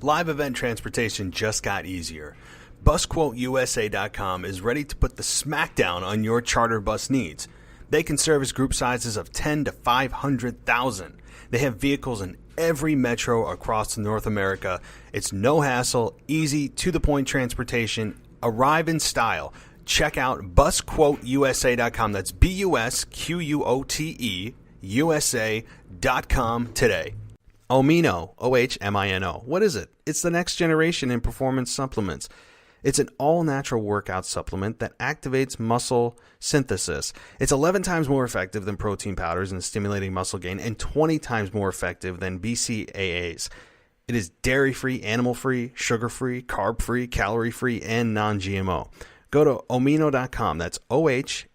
Live event transportation just got easier. BusQuoteUSA.com is ready to put the smackdown on your charter bus needs. They can service group sizes of 10 to 500,000. They have vehicles in every metro across North America. It's no hassle, easy, to-the-point transportation. Arrive in style. Check out BusQuoteUSA.com. That's BUSQUOTE USA.com today. Omino, OHMINO. What is it? It's the next generation in performance supplements. It's an all-natural workout supplement that activates muscle synthesis. It's 11 times more effective than protein powders in stimulating muscle gain and 20 times more effective than BCAAs. It is dairy-free, animal-free, sugar-free, carb-free, calorie-free, and non-GMO. Go to omino.com. That's OHMINO.com.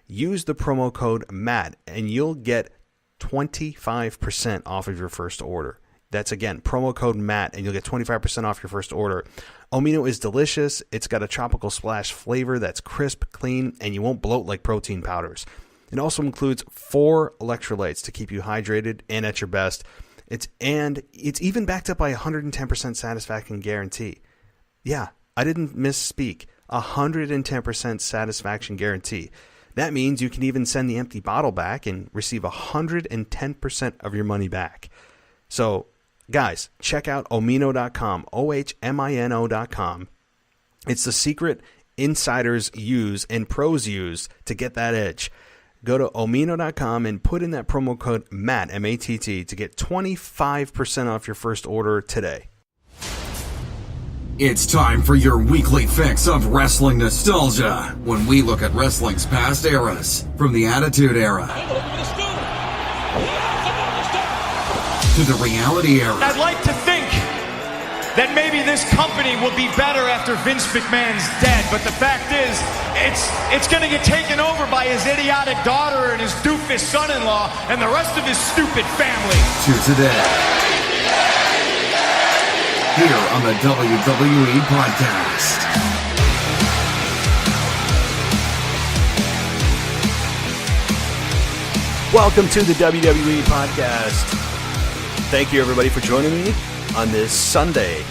Use the promo code MATT and you'll get 25% off of your first order. That's, again, promo code MATT, and you'll get 25% off your first order. Omino is delicious. It's got a tropical splash flavor that's crisp, clean, and you won't bloat like protein powders. It also includes 4 electrolytes to keep you hydrated and at your best. It's even backed up by a 110% satisfaction guarantee. Yeah, I didn't misspeak. 110% satisfaction guarantee. That means you can even send the empty bottle back and receive 110% of your money back. So, guys, check out omino.com, OHMINO.com. It's the secret insiders use and pros use to get that edge. Go to omino.com and put in that promo code MATT, M-A-T-T, to get 25% off your first order today. It's time for your weekly fix of wrestling nostalgia when we look at wrestling's past eras, from the Attitude Era to the Reality Era. I'd like to think that maybe this company will be better after Vince McMahon's dead, but the fact is, it's going to get taken over by his idiotic daughter and his doofus son-in-law and the rest of his stupid family. To today, here on the WWE Podcast. Welcome to the WWE Podcast. Thank you, everybody, for joining me on this Sunday,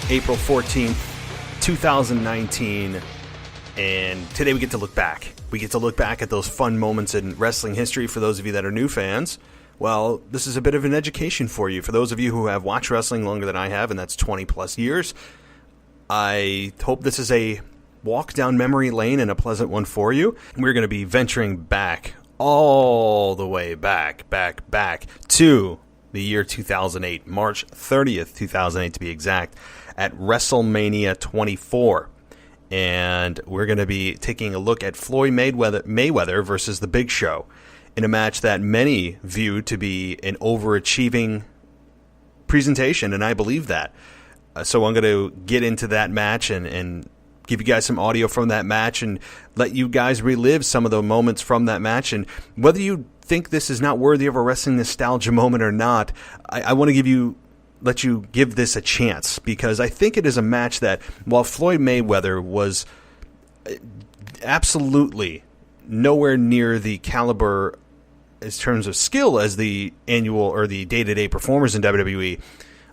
April 14th, 2019. And today we get to look back. We get to look back at those fun moments in wrestling history for those of you that are new fans. Well, this is a bit of an education for you. For those of you who have watched wrestling longer than I have, and that's 20 plus years, I hope this is a walk down memory lane and a pleasant one for you. We're going to be venturing back, all the way back to the year 2008, March 30th, 2008 to be exact, at WrestleMania 24. And we're going to be taking a look at Floyd Mayweather versus The Big Show, in a match that many view to be an overachieving presentation, and I believe that. So I'm going to get into that match and give you guys some audio from that match and let you guys relive some of the moments from that match. And whether you think this is not worthy of a wrestling nostalgia moment or not, I want to let you give this a chance, because I think it is a match that, while Floyd Mayweather was absolutely nowhere near the caliber in terms of skill as the annual or the day-to-day performers in WWE,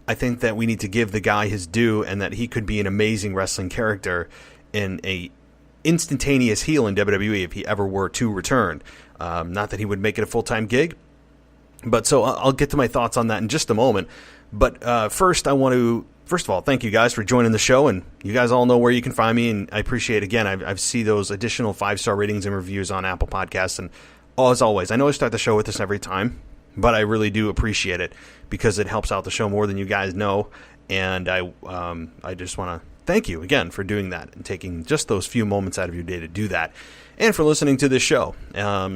I think that we need to give the guy his due, and that he could be an amazing wrestling character and a instantaneous heel in WWE if he ever were to return. Not that he would make it a full-time gig, but so I'll get to my thoughts on that in just a moment. But first of all, thank you guys for joining the show, and you guys all know where you can find me, and I appreciate, again, I see those additional 5-star ratings and reviews on Apple Podcasts, and as always, I know I start the show with this every time, but I really do appreciate it, because it helps out the show more than you guys know, and I just want to thank you again for doing that and taking just those few moments out of your day to do that, and for listening to this show.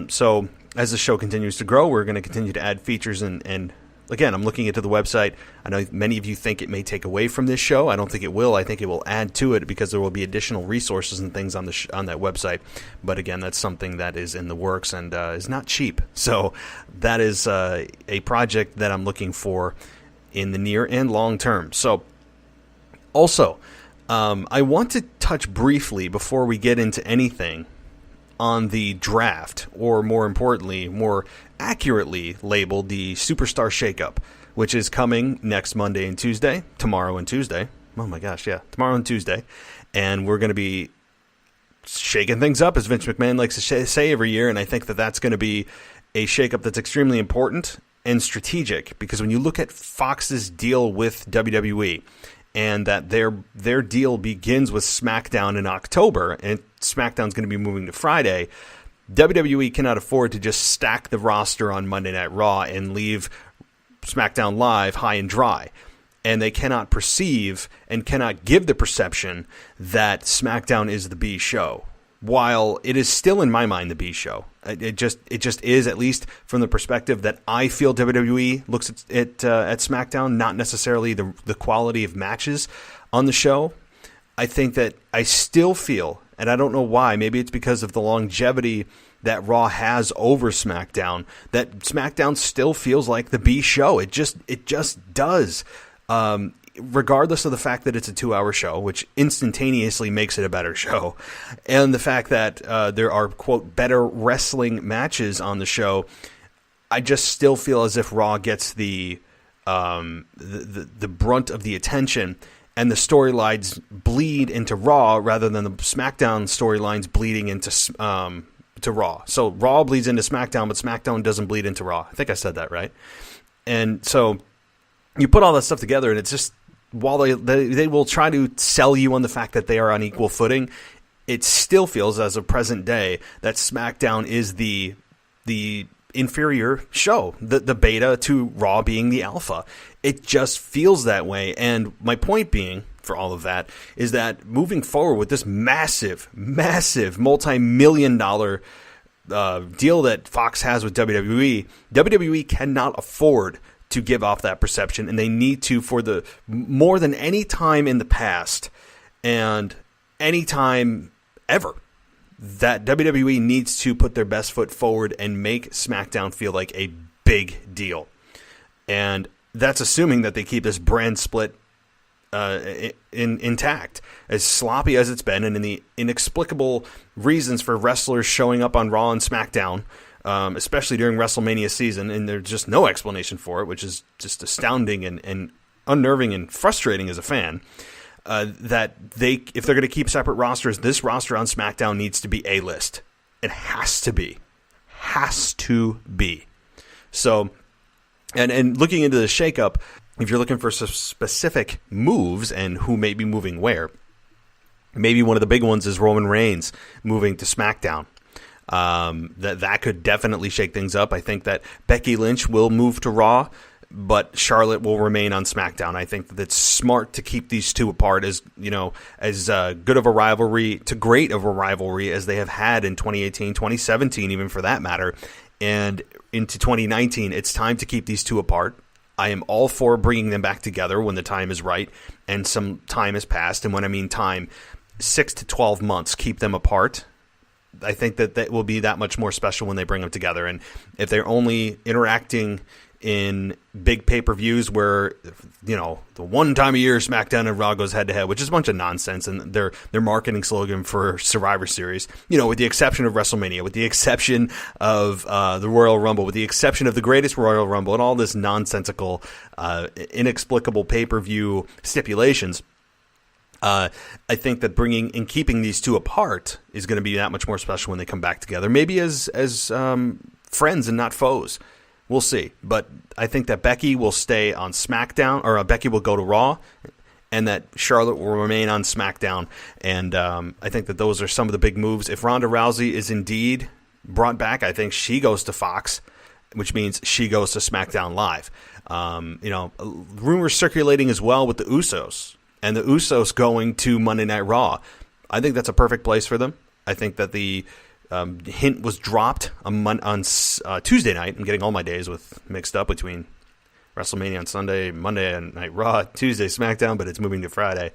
So as the show continues to grow, we're going to continue to add features, and again, I'm looking into the website. I know many of you think it may take away from this show. I don't think it will. I think it will add to it, because there will be additional resources and things on that website. But again, that's something that is in the works and is not cheap. So that is a project that I'm looking for in the near and long term. So also, I want to touch briefly, before we get into anything, on the draft, or more importantly, more accurately labeled the Superstar shakeup. which is coming next Monday and Tuesday, tomorrow and Tuesday. Oh my gosh, yeah, tomorrow and Tuesday. And we're going to be shaking things up, as Vince McMahon likes to say every year, and I think that that's going to be a shakeup that's extremely important and strategic, because when you look at Fox's deal with WWE, and that their deal begins with SmackDown in October, and SmackDown's going to be moving to Friday, WWE cannot afford to just stack the roster on Monday Night Raw and leave SmackDown Live high and dry. And they cannot perceive and cannot give the perception that SmackDown is the B show, while it is still, in my mind, the B show. It just is, at least from the perspective that I feel WWE looks at SmackDown, not necessarily the quality of matches on the show. I think that I still feel, and I don't know why, maybe it's because of the longevity that Raw has over SmackDown, that SmackDown still feels like the B show. It just does. Regardless of the fact that it's a 2-hour show, which instantaneously makes it a better show, and the fact that there are, quote, better wrestling matches on the show, I just still feel as if Raw gets the brunt of the attention, and the storylines bleed into Raw rather than the SmackDown storylines bleeding into to Raw. So Raw bleeds into SmackDown, but SmackDown doesn't bleed into Raw. I think I said that right. And so you put all that stuff together, and it's just, while they will try to sell you on the fact that they are on equal footing, it still feels, as of present day, that SmackDown is the inferior show, the beta to Raw being the alpha. It just feels that way. And my point being, for all of that, is that moving forward with this massive multi-million-dollar deal that Fox has with WWE cannot afford to give off that perception, and they need to, for the more than any time in the past and any time ever, that WWE needs to put their best foot forward and make SmackDown feel like a big deal. And that's assuming that they keep this brand split intact, as sloppy as it's been, and in the inexplicable reasons for wrestlers showing up on Raw and SmackDown, especially during WrestleMania season, and there's just no explanation for it, which is just astounding and unnerving and frustrating as a fan, that if they're going to keep separate rosters, this roster on SmackDown needs to be A-list. It has to be. So, and looking into the shakeup, if you're looking for some specific moves and who may be moving where, maybe one of the big ones is Roman Reigns moving to SmackDown. That could definitely shake things up. I think that Becky Lynch will move to Raw, but Charlotte will remain on SmackDown. I think that it's smart to keep these two apart, as good of a rivalry to great of a rivalry as they have had in 2018, 2017, even for that matter, and into 2019. It's time to keep these two apart. I am all for bringing them back together when the time is right and some time has passed. And when I mean time, 6 to 12 months, keep them apart. I think that will be that much more special when they bring them together. And if they're only interacting in big pay-per-views where, the one time a year SmackDown and Raw goes head-to-head, which is a bunch of nonsense, and their marketing slogan for Survivor Series, with the exception of WrestleMania, with the exception of the Royal Rumble, with the exception of the greatest Royal Rumble, and all this nonsensical, inexplicable pay-per-view stipulations, I think that bringing and keeping these two apart is going to be that much more special when they come back together. Maybe as friends and not foes. We'll see. But I think that Becky will stay on SmackDown, or Becky will go to Raw, and that Charlotte will remain on SmackDown. And I think that those are some of the big moves. If Ronda Rousey is indeed brought back, I think she goes to Fox, which means she goes to SmackDown Live. Rumors circulating as well with the Usos. And the Usos going to Monday Night Raw. I think that's a perfect place for them. I think that the hint was dropped on Tuesday night. I'm getting all my days mixed up between WrestleMania on Sunday, Monday Night Raw, Tuesday SmackDown, but it's moving to Friday.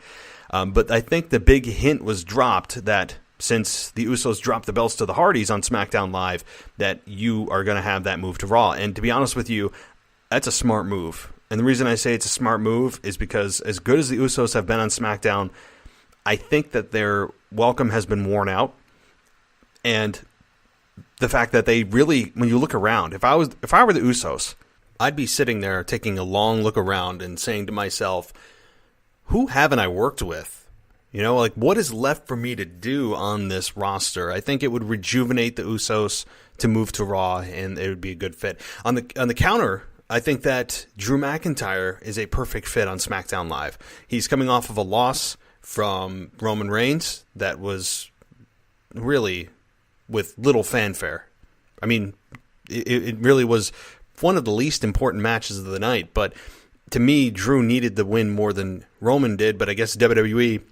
But I think the big hint was dropped that since the Usos dropped the belts to the Hardys on SmackDown Live, that you are going to have that move to Raw. And to be honest with you, that's a smart move. And the reason I say it's a smart move is because as good as the Usos have been on SmackDown, I think that their welcome has been worn out. And the fact that they really, when you look around, if I were the Usos, I'd be sitting there taking a long look around and saying to myself, who haven't I worked with? You know, like, what is left for me to do on this roster? I think it would rejuvenate the Usos to move to Raw, and it would be a good fit. On the counter, I think that Drew McIntyre is a perfect fit on SmackDown Live. He's coming off of a loss from Roman Reigns that was really with little fanfare. I mean, it really was one of the least important matches of the night, but to me, Drew needed the win more than Roman did, but I guess WWE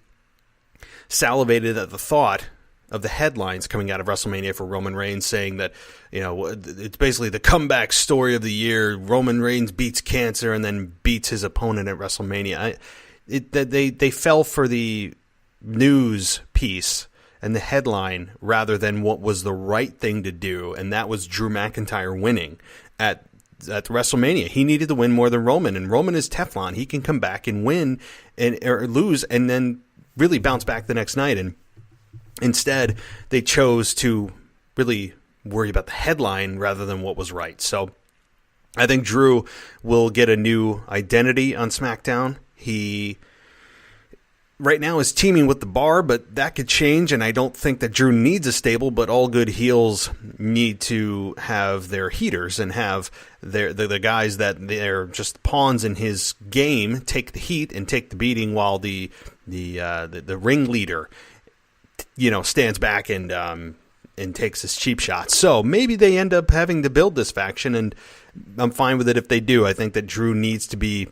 salivated at the thought of the headlines coming out of WrestleMania for Roman Reigns saying that, you know, it's basically the comeback story of the year. Roman Reigns beats cancer and then beats his opponent at WrestleMania. They fell for the news piece and the headline rather than what was the right thing to do, and that was Drew McIntyre winning at WrestleMania. He needed to win more than Roman, and Roman is Teflon. He can come back and win or lose and then really bounce back the next night. And instead, they chose to really worry about the headline rather than what was right. So I think Drew will get a new identity on SmackDown. He right now is teaming with the Bar, but that could change, and I don't think that Drew needs a stable, but all good heels need to have their heaters and have the guys that they're just pawns in his game take the heat and take the beating while the ringleader, you know, stands back and takes his cheap shots. So maybe they end up having to build this faction, and I'm fine with it if they do. I think that Drew needs to be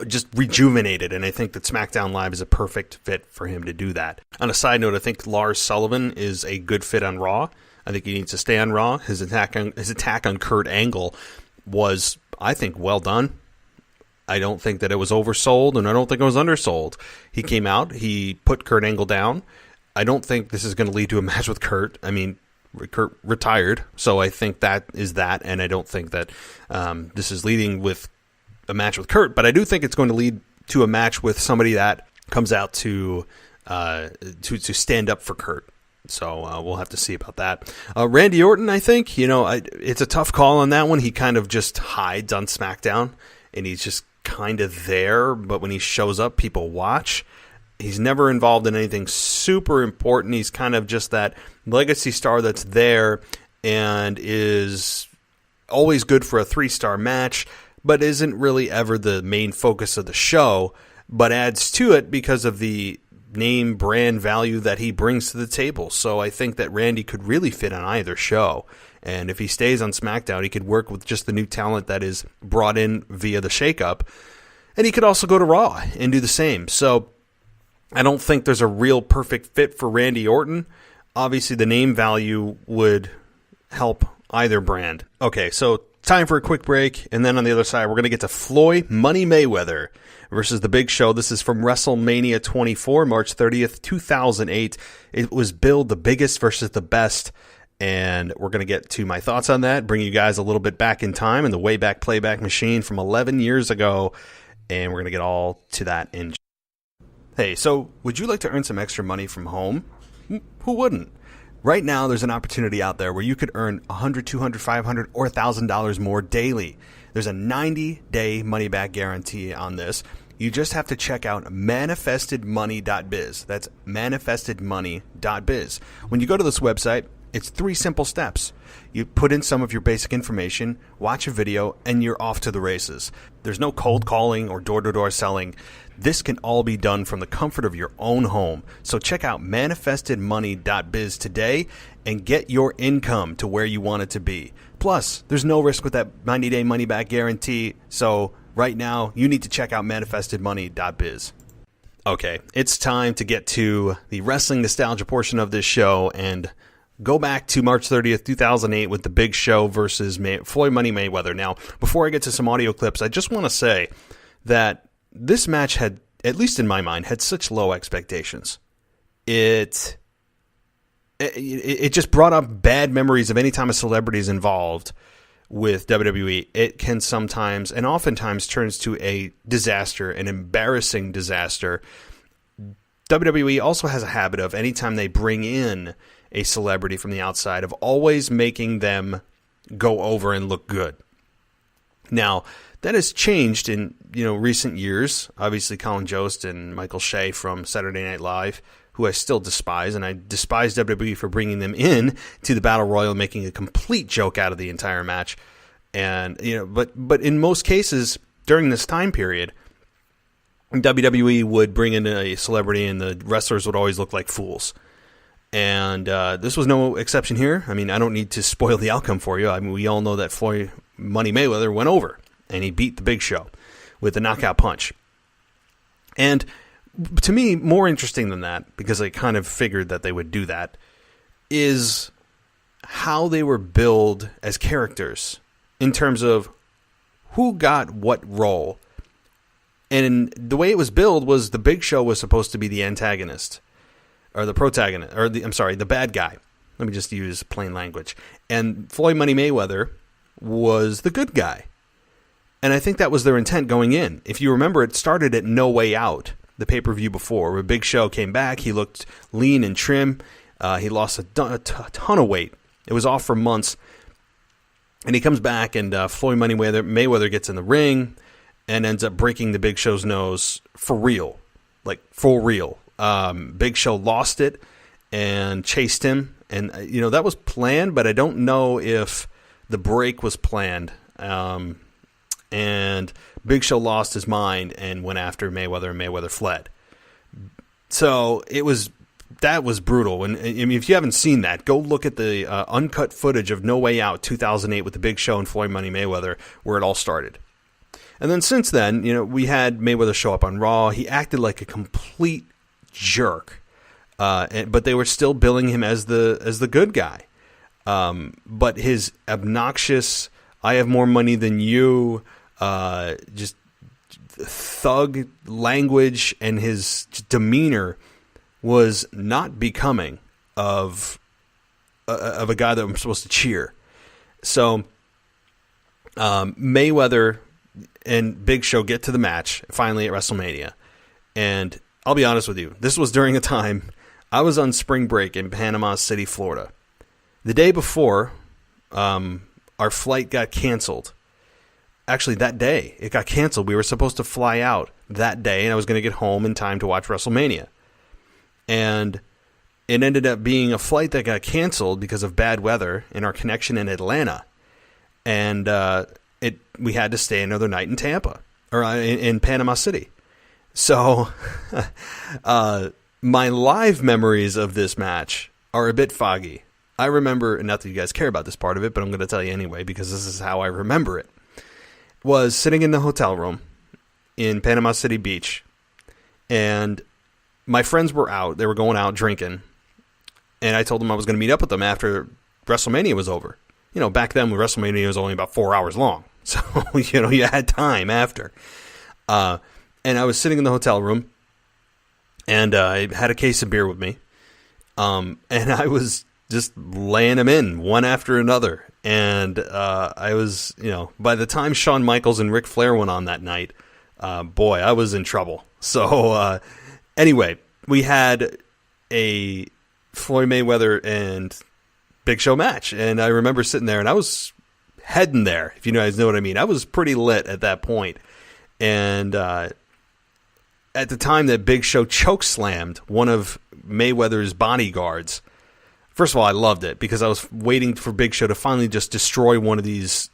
just rejuvenated, and I think that SmackDown Live is a perfect fit for him to do that. On a side note, I think Lars Sullivan is a good fit on Raw. I think he needs to stay on Raw. His attack on Kurt Angle was, I think, well done. I don't think that it was oversold, and I don't think it was undersold. He came out, he put Kurt Angle down. I don't think this is going to lead to a match with Kurt. I mean, Kurt retired, so I think that is that, and I don't think that this is leading with a match with Kurt, but I do think it's going to lead to a match with somebody that comes out to stand up for Kurt. So we'll have to see about that. Randy Orton, I think, you know, it's a tough call on that one. He kind of just hides on SmackDown, and he's just kind of there, but when he shows up, people watch. He's never involved in anything super important. He's kind of just that legacy star that's there and is always good for a 3-star match, but isn't really ever the main focus of the show, but adds to it because of the name brand value that he brings to the table. So I think that Randy could really fit on either show. And if he stays on SmackDown, he could work with just the new talent that is brought in via the shakeup. And he could also go to Raw and do the same. So I don't think there's a real perfect fit for Randy Orton. Obviously, the name value would help either brand. Okay, so time for a quick break, and then on the other side, we're going to get to Floyd Money Mayweather versus The Big Show. This is from WrestleMania 24, March 30th, 2008. It was billed the biggest versus the best, and we're going to get to my thoughts on that, bring you guys a little bit back in time in the Wayback Playback Machine from 11 years ago, and we're going to get all to that in. Hey, so would you like to earn some extra money from home? Who wouldn't? Right now, there's an opportunity out there where you could earn $100, $200, $500, or $1,000 more daily. There's a 90-day money-back guarantee on this. You just have to check out manifestedmoney.biz. That's manifestedmoney.biz. When you go to this website, it's 3 simple steps. You put in some of your basic information, watch a video, and you're off to the races. There's no cold calling or door-to-door selling. This can all be done from the comfort of your own home. So check out manifestedmoney.biz today and get your income to where you want it to be. Plus, there's no risk with that 90-day money-back guarantee. So right now, you need to check out manifestedmoney.biz. Okay, it's time to get to the wrestling nostalgia portion of this show and go back to March 30th, 2008 with The Big Show versus Floyd Money Mayweather. Now, before I get to some audio clips, I just want to say that this match had, at least in my mind, had such low expectations. It just brought up bad memories of any time a celebrity is involved with WWE. It can sometimes, and oftentimes, turns to a disaster, an embarrassing disaster. WWE also has a habit of, anytime they bring in a celebrity from the outside, of always making them go over and look good. Now, that has changed in recent years. Obviously, Colin Jost and Michael Shea from Saturday Night Live, who I still despise, and I despise WWE for bringing them in to the Battle Royal, making a complete joke out of the entire match. And but in most cases during this time period, WWE would bring in a celebrity, and the wrestlers would always look like fools. And this was no exception here. I mean, I don't need to spoil the outcome for you. I mean, we all know that Floyd Money Mayweather went over, and he beat the Big Show with a knockout punch. And to me, more interesting than that, because I kind of figured that they would do that, is how they were billed as characters in terms of who got what role. And the way it was billed was the Big Show was supposed to be the antagonist, or the protagonist, or the bad guy. Let me just use plain language. And Floyd Money Mayweather was the good guy. And I think that was their intent going in. If you remember, it started at No Way Out, the pay-per-view before, where Big Show came back. He looked lean and trim. He lost a ton of weight. It was off for months. And he comes back, and Floyd Money Mayweather gets in the ring and ends up breaking the Big Show's nose for real. Like, for real. Big Show lost it and chased him. And, that was planned, but I don't know if the break was planned. And Big Show lost his mind and went after Mayweather, and Mayweather fled. So that was brutal. And I mean, if you haven't seen that, go look at the uncut footage of No Way Out 2008 with the Big Show and Floyd Money Mayweather, where it all started. And then since then, we had Mayweather show up on Raw. He acted like a complete jerk, but they were still billing him as the good guy. But his obnoxious, I have more money than you, just thug language, and his demeanor was not becoming of a guy that I'm supposed to cheer. So Mayweather and Big Show get to the match finally at WrestleMania. And I'll be honest with you, this was during a time I was on spring break in Panama City, Florida. The day before, our flight got canceled. Actually, that day, it got canceled. We were supposed to fly out that day, and I was going to get home in time to watch WrestleMania. And it ended up being a flight that got canceled because of bad weather in our connection in Atlanta. And we had to stay another night in Tampa, or in Panama City. So my live memories of this match are a bit foggy. I remember, not that you guys care about this part of it, but I'm going to tell you anyway, because this is how I remember it, was sitting in the hotel room in Panama City Beach, and my friends were out. They were going out drinking, and I told them I was going to meet up with them after WrestleMania was over. Back then, WrestleMania was only about 4 hours long, so, you had time after. And I was sitting in the hotel room, and I had a case of beer with me, and I was just laying them in one after another. And I was, by the time Shawn Michaels and Ric Flair went on that night, boy, I was in trouble. So anyway, we had a Floyd Mayweather and Big Show match. And I remember sitting there, and I was heading there, if you guys know what I mean. I was pretty lit at that point. And at the time that Big Show chokeslammed one of Mayweather's bodyguards, first of all, I loved it because I was waiting for Big Show to finally just destroy one of these.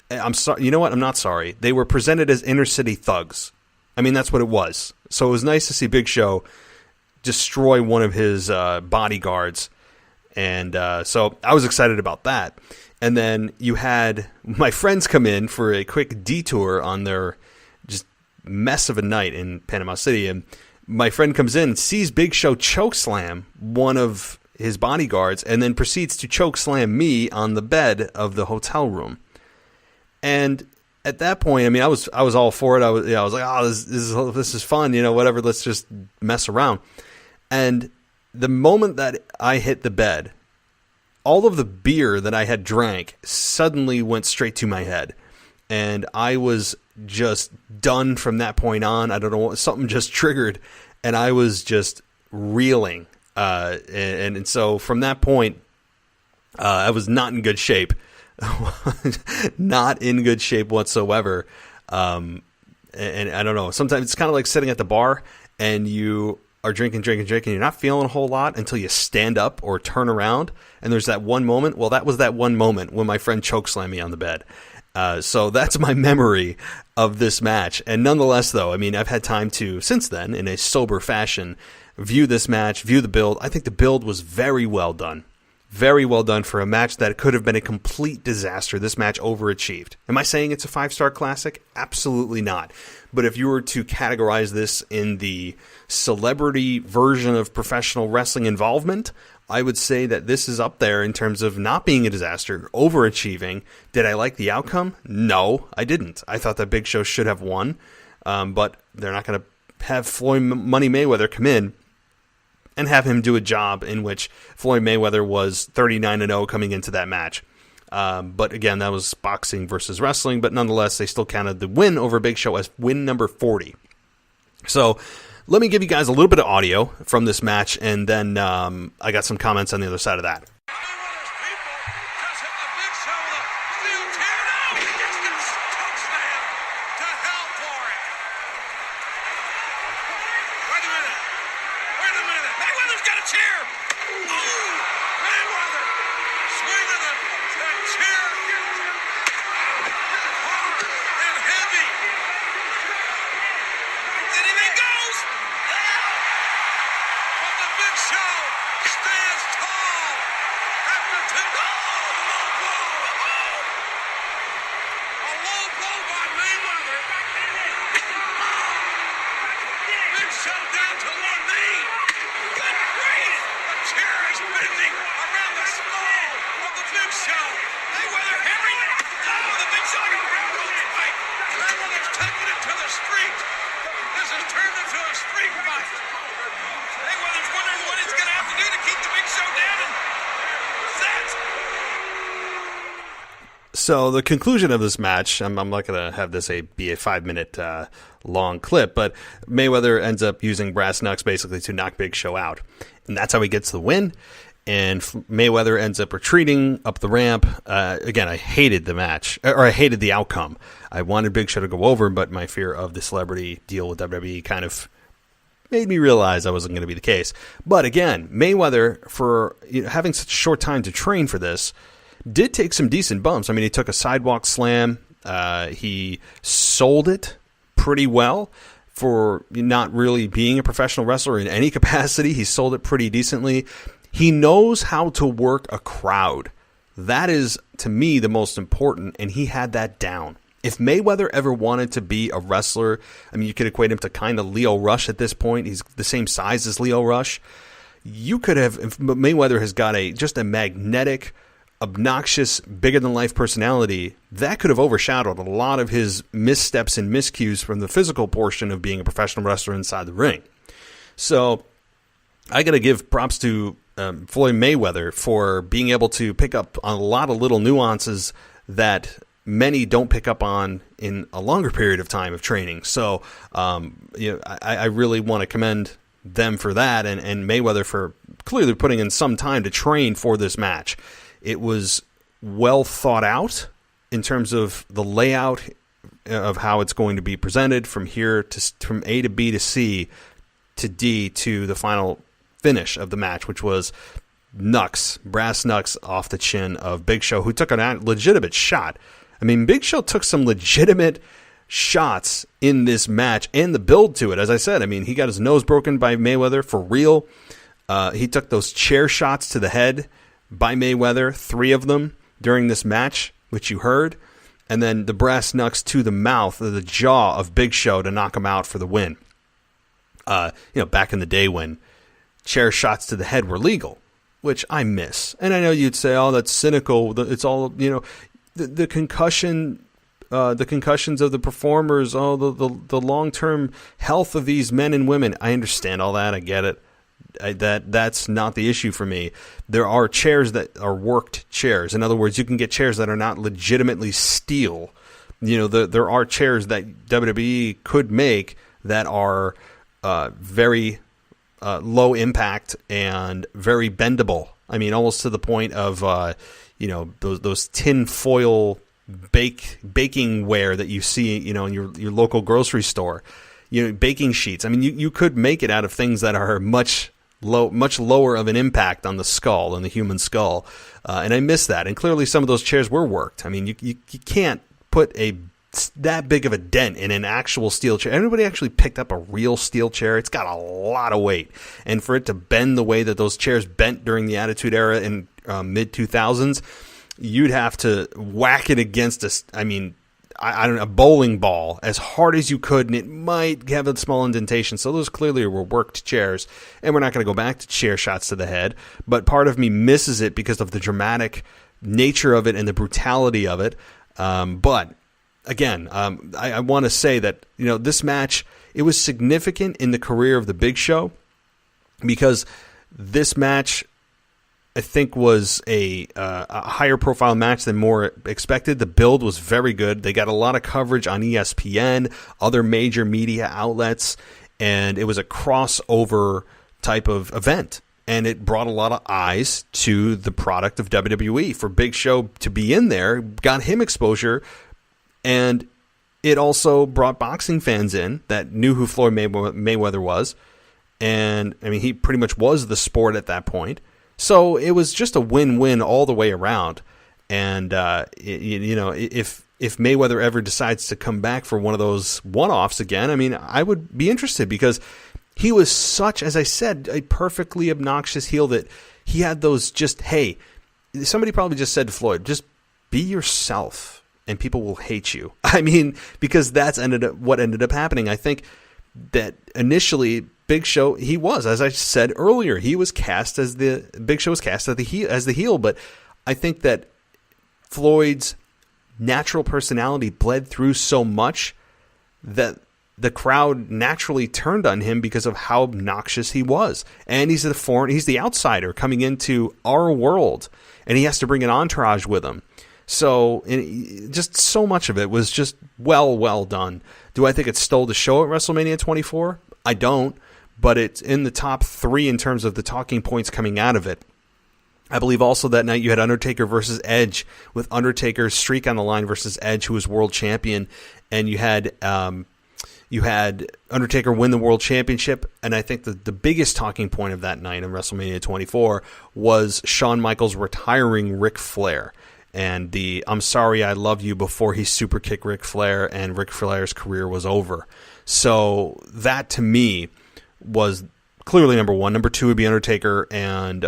I'm sorry. You know what? I'm not sorry. They were presented as inner city thugs. I mean, that's what it was. So it was nice to see Big Show destroy one of his bodyguards. And so I was excited about that. And then you had my friends come in for a quick detour on their just mess of a night in Panama City. And my friend comes in, sees Big Show chokeslam one of his bodyguards, and then proceeds to chokeslam me on the bed of the hotel room. And at that point, I mean, I was all for it. I was like, oh, this is fun, whatever. Let's just mess around. And the moment that I hit the bed, all of the beer that I had drank suddenly went straight to my head, and I was just done from that point on. I don't know what, something just triggered, and I was just reeling. And so from that point, I was not in good shape not in good shape whatsoever. And I don't know, sometimes it's kind of like sitting at the bar and you are drinking. You're not feeling a whole lot until you stand up or turn around. And there's that one moment. Well, that was that one moment when my friend chokeslammed me on the bed. So that's my memory of this match. And nonetheless, though, I mean, I've had time to, since then, in a sober fashion, view this match, view the build. I think the build was very well done. Very well done for a match that could have been a complete disaster. This match overachieved. Am I saying it's a 5-star classic? Absolutely not. But if you were to categorize this in the celebrity version of professional wrestling involvement, I would say that this is up there in terms of not being a disaster, overachieving. Did I like the outcome? No, I didn't. I thought that Big Show should have won, but they're not going to have Floyd Money Mayweather come in and have him do a job in which Floyd Mayweather was 39-0 coming into that match. But again, that was boxing versus wrestling, but nonetheless, they still counted the win over Big Show as win number 40. So let me give you guys a little bit of audio from this match, and then I got some comments on the other side of that. So the conclusion of this match, I'm not going to have this be a 5-minute long clip, but Mayweather ends up using brass knucks basically to knock Big Show out. And that's how he gets the win. And Mayweather ends up retreating up the ramp. Again, I hated the match, or I hated the outcome. I wanted Big Show to go over, but my fear of the celebrity deal with WWE kind of made me realize that wasn't going to be the case. But again, Mayweather, for having such a short time to train for this, did take some decent bumps. I mean, he took a sidewalk slam. He sold it pretty well for not really being a professional wrestler in any capacity. He sold it pretty decently. He knows how to work a crowd. That is, to me, the most important, and he had that down. If Mayweather ever wanted to be a wrestler, I mean, you could equate him to kind of Leo Rush at this point. He's the same size as Leo Rush. You could have, if Mayweather has got just a magnetic, obnoxious, bigger-than-life personality, that could have overshadowed a lot of his missteps and miscues from the physical portion of being a professional wrestler inside the ring. So I got to give props to Floyd Mayweather for being able to pick up on a lot of little nuances that many don't pick up on in a longer period of time of training. So I really want to commend them for that, and Mayweather for clearly putting in some time to train for this match. It was well thought out in terms of the layout of how it's going to be presented from A to B to C to D to the final finish of the match, which was brass knucks off the chin of Big Show, who took a legitimate shot. I mean, Big Show took some legitimate shots in this match and the build to it. As I said, I mean, he got his nose broken by Mayweather for real. He took those chair shots to the head by Mayweather, 3 of them during this match, which you heard, and then the brass knucks to the mouth or the jaw of Big Show to knock him out for the win. Back in the day when chair shots to the head were legal, which I miss. And I know you'd say, "Oh, that's cynical." It's all the concussion, the concussions of the performers, the long-term health of these men and women. I understand all that. I get it. That's not the issue for me. There are chairs that are worked chairs. In other words, you can get chairs that are not legitimately steel. There are chairs that WWE could make that are very low impact and very bendable. I mean, almost to the point of, those tin foil baking ware that you see, in your local grocery store, baking sheets. I mean, you could make it out of things that are much lower of an impact on the skull, on the human skull. And I miss that. And clearly some of those chairs were worked. I mean, you can't put that big of a dent in an actual steel chair. Everybody actually picked up a real steel chair. It's got a lot of weight. And for it to bend the way that those chairs bent during the Attitude Era in mid-2000s, you'd have to whack it against a bowling ball as hard as you could, and it might have a small indentation. So those clearly were worked chairs, and we're not going to go back to chair shots to the head. But part of me misses it because of the dramatic nature of it and the brutality of it. But again, I want to say that this match, it was significant in the career of the Big Show, because this match, I think, was a higher profile match than more expected. The build was very good. They got a lot of coverage on ESPN, other major media outlets, and it was a crossover type of event. And it brought a lot of eyes to the product of WWE. For Big Show to be in there, got him exposure, and it also brought boxing fans in that knew who Floyd Mayweather was. And, I mean, he pretty much was the sport at that point. So it was just a win-win all the way around. And, if Mayweather ever decides to come back for one of those one-offs again, I mean, I would be interested, because he was such, as I said, a perfectly obnoxious heel that he had those just, hey, somebody probably just said to Floyd, just be yourself and people will hate you. I mean, because that's what ended up happening. I think that initially Big Show, he was, as I said earlier, Big Show was cast as the heel, but I think that Floyd's natural personality bled through so much that the crowd naturally turned on him because of how obnoxious he was. And he's the outsider coming into our world, and he has to bring an entourage with him. So just so much of it was just well done. Do I think it stole the show at WrestleMania 24? I don't, but it's in the top 3 in terms of the talking points coming out of it. I believe also that night you had Undertaker versus Edge, with Undertaker's streak on the line versus Edge, who was world champion, and you had Undertaker win the world championship. And I think the biggest talking point of that night in WrestleMania 24 was Shawn Michaels retiring Ric Flair, and the "I'm sorry, I love you" before he super kicked Ric Flair, and Ric Flair's career was over. So that to me was clearly number 1. Number 2 would be Undertaker, and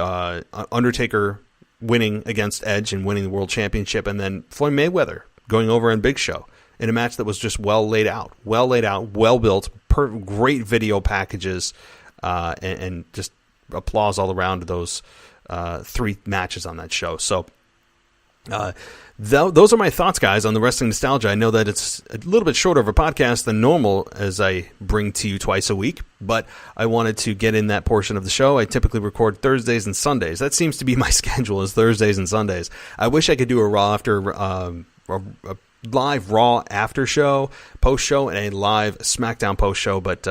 Undertaker winning against Edge and winning the world championship, and then Floyd Mayweather going over in Big Show in a match that was just well laid out, well built, great video packages, and just applause all around those 3 matches on that show. So those are my thoughts, guys, on the Wrestling Nostalgia. I know that it's a little bit shorter of a podcast than normal, as I bring to you twice a week, but I wanted to get in that portion of the show. I typically record Thursdays and Sundays. That seems to be my schedule, is Thursdays and Sundays. I wish I could do a live Raw after show, post show, and a live SmackDown post show, but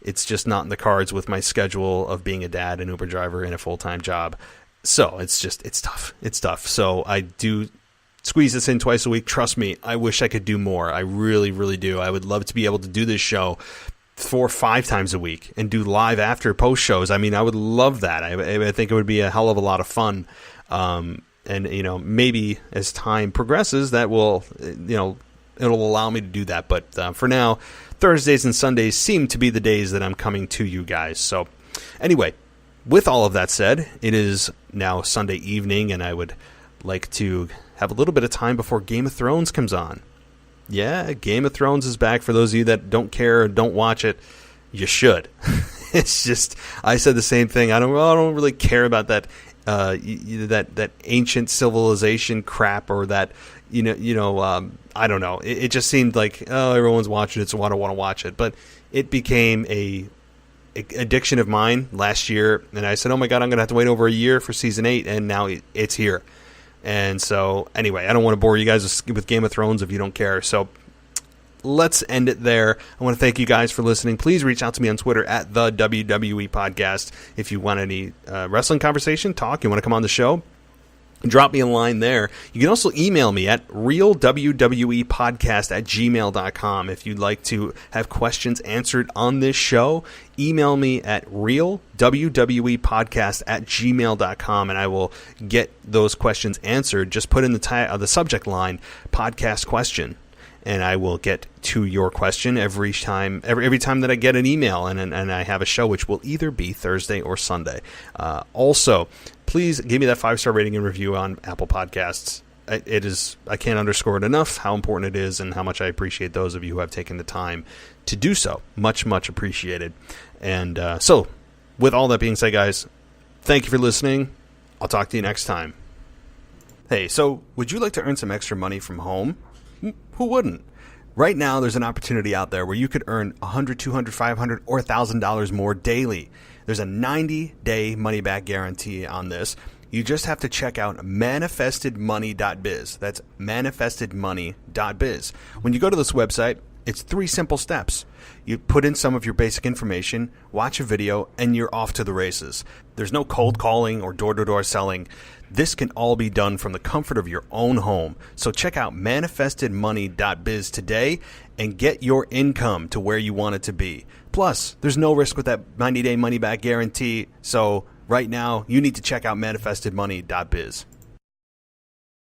it's just not in the cards with my schedule of being a dad, an Uber driver, and a full-time job. So it's tough. So I do squeeze this in twice a week. Trust me, I wish I could do more. I really, really do. I would love to be able to do this show 4 or 5 times a week and do live after post shows. I mean, I would love that. I think it would be a hell of a lot of fun. And maybe as time progresses, that will, it'll allow me to do that. But for now, Thursdays and Sundays seem to be the days that I'm coming to you guys. So anyway, with all of that said, it is now Sunday evening, and I would like to have a little bit of time before Game of Thrones comes on. Yeah, Game of Thrones is back. For those of you that don't care or don't watch it, you should. It's just, I said the same thing. I don't really care about that that ancient civilization crap, or that I don't know. It just seemed like, oh, everyone's watching it, so I don't want to watch it. But it became a addiction of mine last year, and I said, oh my god, I'm gonna have to wait over a year for season 8, and now it's here. And so anyway, I don't want to bore you guys with Game of Thrones if you don't care. So let's end it there. I want to thank you guys for listening. Please reach out to me on Twitter at the WWE Podcast if you want any wrestling conversation, talk, you want to come on the show. Drop me a line there. You can also email me at realwwepodcast@gmail.com. If you'd like to have questions answered on this show, email me at realwwepodcast@gmail.com, and I will get those questions answered. Just put in the subject line, podcast question, and I will get to your question every time that I get an email and I have a show, which will either be Thursday or Sunday. Also, please give me that 5-star rating and review on Apple Podcasts. I can't underscore it enough how important it is and how much I appreciate those of you who have taken the time to do so. Much, much appreciated. And so, with all that being said, guys, thank you for listening. I'll talk to you next time. Hey, so would you like to earn some extra money from home? Who wouldn't? Right now, there's an opportunity out there where you could earn $100, $200, $500, or $1,000 more daily. There's a 90-day money-back guarantee on this. You just have to check out manifestedmoney.biz. That's manifestedmoney.biz. When you go to this website, it's 3 simple steps. You put in some of your basic information, watch a video, and you're off to the races. There's no cold calling or door-to-door selling. This can all be done from the comfort of your own home. So check out manifestedmoney.biz today and get your income to where you want it to be. Plus, there's no risk with that 90-day money-back guarantee. So right now, you need to check out manifestedmoney.biz.